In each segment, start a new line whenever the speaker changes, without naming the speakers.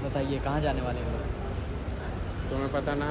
बताइए कहाँ जाने वाले हो?
तुम्हें पता ना।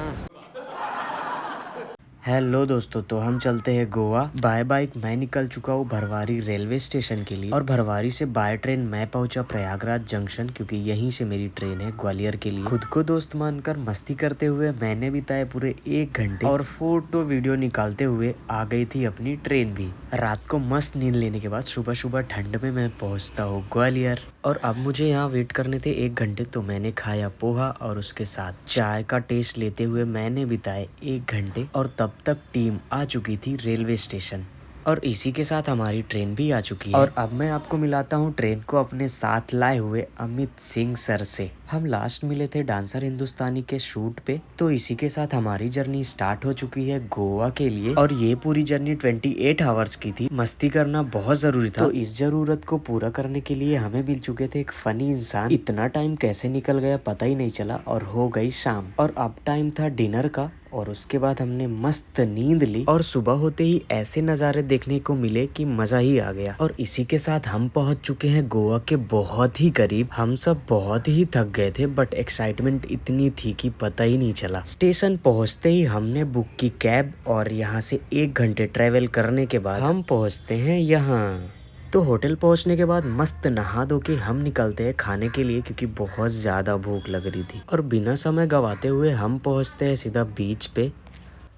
हेलो दोस्तों, तो हम चलते हैं गोवा। बाय बाइक मैं निकल चुका हूँ भरवारी रेलवे स्टेशन के लिए और भरवारी से बाय ट्रेन मैं पहुंचा प्रयागराज जंक्शन, क्योंकि यहीं से मेरी ट्रेन है ग्वालियर के लिए। खुद को दोस्त मानकर मस्ती करते हुए मैंने बिताए पूरे 1 घंटे और फोटो वीडियो निकालते हुए आ गई थी अपनी ट्रेन भी। रात को मस्त नींद लेने के बाद सुबह सुबह ठंड में मैं पहुँचता हूँ ग्वालियर। और अब मुझे यहाँ वेट करने थे 1 घंटे, तो मैंने खाया पोहा और उसके साथ चाय का टेस्ट लेते हुए मैंने बिताए 1 घंटे। और तब तक टीम आ चुकी थी रेलवे स्टेशन और इसी के साथ हमारी ट्रेन भी आ चुकी है। और अब मैं आपको मिलाता हूँ ट्रेन को अपने साथ लाए हुए अमित सिंह सर से। हम लास्ट मिले थे डांसर हिंदुस्तानी के शूट पे। तो इसी के साथ हमारी जर्नी स्टार्ट हो चुकी है गोवा के लिए और ये पूरी जर्नी 28 आवर्स की थी। मस्ती करना बहुत जरूरी था, तो इस जरूरत को पूरा करने के लिए हमें मिल चुके थे एक फनी इंसान। इतना टाइम कैसे निकल गया पता ही नहीं चला और हो गई शाम। और अब टाइम था डिनर का और उसके बाद हमने मस्त नींद ली और सुबह होते ही ऐसे नज़ारे देखने को मिले कि मजा ही आ गया। और इसी के साथ हम पहुंच चुके हैं गोवा के बहुत ही करीब। हम सब बहुत ही थक गए थे बट एक्साइटमेंट इतनी थी कि पता ही नहीं चला। स्टेशन पहुंचते ही हमने बुक की कैब और यहाँ से 1 घंटे ट्रेवल करने के बाद हम पहुंचते हैं यहाँ। तो होटल पहुंचने के बाद मस्त नहा धो के हम निकलते हैं खाने के लिए, क्योंकि बहुत ज़्यादा भूख लग रही थी। और बिना समय गवाते हुए हम पहुंचते हैं सीधा बीच पे।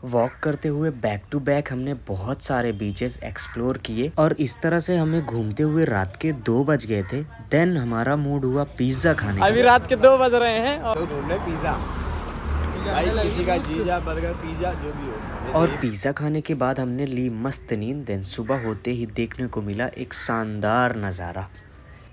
वॉक करते हुए बैक टू बैक हमने बहुत सारे बीचेस एक्सप्लोर किए और इस तरह से हमें घूमते हुए रात के 2 बज गए थे। देन हमारा मूड हुआ पिज्ज़ा खाने का।
अभी रात के 2 बज रहे हैं और
तो ढूंढ ले पिज्जा, भाई किसी का जीजा बर्गर पिज्जा जो भी हो।
और पिज़्ज़ा खाने के बाद हमने ली मस्त नींद। देन सुबह होते ही देखने को मिला एक शानदार नज़ारा।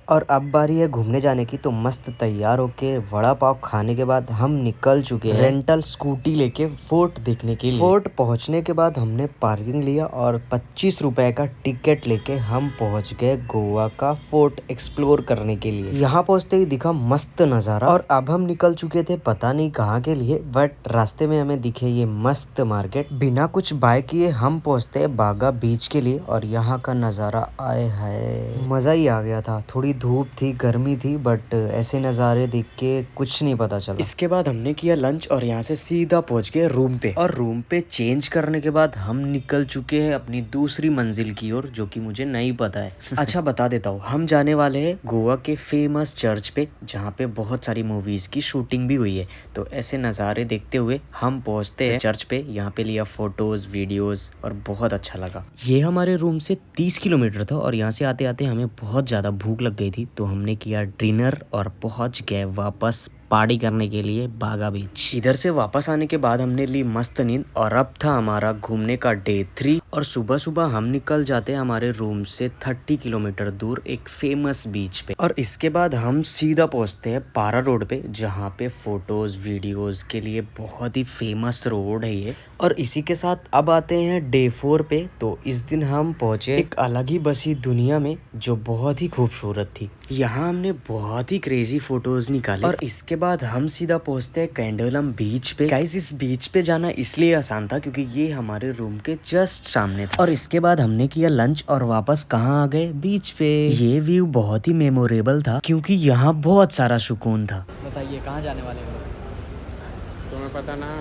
और अब बारी है घूमने जाने की, तो मस्त तैयार होके वड़ा पाव खाने के बाद हम निकल चुके हैं रेंटल स्कूटी लेके फोर्ट देखने के लिए। फोर्ट पहुंचने के बाद हमने पार्किंग लिया और 25 रुपए का टिकट लेके हम पहुंच गए गोवा का फोर्ट एक्सप्लोर करने के लिए। यहाँ पहुंचते ही दिखा मस्त नज़ारा और अब हम निकल चुके थे पता नहीं कहाँ के लिए, बट रास्ते में हमें दिखे ये मस्त मार्केट। बिना कुछ बाय किए हम पहुंचते हैं बागा बीच के लिए और यहाँ का नज़ारा आए है मज़ा ही आ गया था। थोड़ी धूप थी, गर्मी थी, बट ऐसे नज़ारे देख के कुछ नहीं पता चला। इसके बाद हमने किया लंच और यहाँ से सीधा पहुंच गए रूम पे। और रूम पे चेंज करने के बाद हम निकल चुके हैं अपनी दूसरी मंजिल की ओर, जो कि मुझे नहीं पता है। अच्छा बता देता हूँ, हम जाने वाले हैं गोवा के फेमस चर्च पे, जहाँ पे बहुत सारी मूवीज की शूटिंग भी हुई है। तो ऐसे नज़ारे देखते हुए हम पहुँचते हैं चर्च पे। यहाँ पे लिया फोटोज वीडियोज और बहुत अच्छा लगा। ये हमारे रूम से 30 किलोमीटर था और यहाँ से आते आते हमें बहुत ज़्यादा भूख लग गई थी, तो हमने किया डिनर और पहुंच गए वापस पार्टी करने के लिए बागा बीच। इधर से वापस आने के बाद हमने ली मस्त नींद और अब था हमारा घूमने का डे 3। और सुबह सुबह हम निकल जाते हैं हमारे रूम से 30 किलोमीटर दूर एक फेमस बीच पे। और इसके बाद हम सीधा पहुंचते हैं पारा रोड पे, जहाँ पे फोटोज वीडियोज के लिए बहुत ही फेमस रोड है ये। और इसी के साथ अब आते हैं डे 4 पे। तो इस दिन हम पहुंचे एक अलग ही बसी दुनिया में, जो बहुत ही खूबसूरत थी। यहाँ हमने बहुत ही क्रेजी फोटोज निकाले और इसके बाद हम सीधा पहुंचते हैं कैंडोलम बीच पे। गाइस, इस बीच पे जाना इसलिए आसान था क्योंकि ये हमारे रूम के जस्ट सामने था। और इसके बाद हमने किया लंच और वापस कहाँ आ गए, बीच पे। ये व्यू बहुत ही मेमोरेबल था क्योंकि यहाँ बहुत सारा सुकून था।
बताइए कहाँ जाने वाले हो?
तुम्हें पता ना।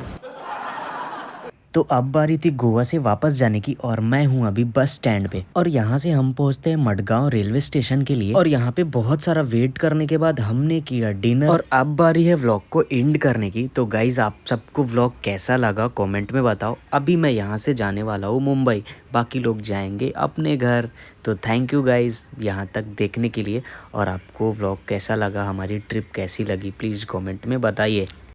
तो अब बारी थी गोवा से वापस जाने की और मैं हूँ अभी बस स्टैंड पे। और यहाँ से हम पहुँचते हैं मडगांव रेलवे स्टेशन के लिए और यहाँ पे बहुत सारा वेट करने के बाद हमने किया डिनर। और अब बारी है व्लॉग को एंड करने की। तो गाइज, आप सबको व्लॉग कैसा लगा कमेंट में बताओ। अभी मैं यहाँ से जाने वाला हूँ मुंबई, बाकी लोग जाएंगे अपने घर। तो थैंक यू गाइज यहाँ तक देखने के लिए। और आपको व्लॉग कैसा लगा, हमारी ट्रिप कैसी लगी, प्लीज़ कॉमेंट में बताइए।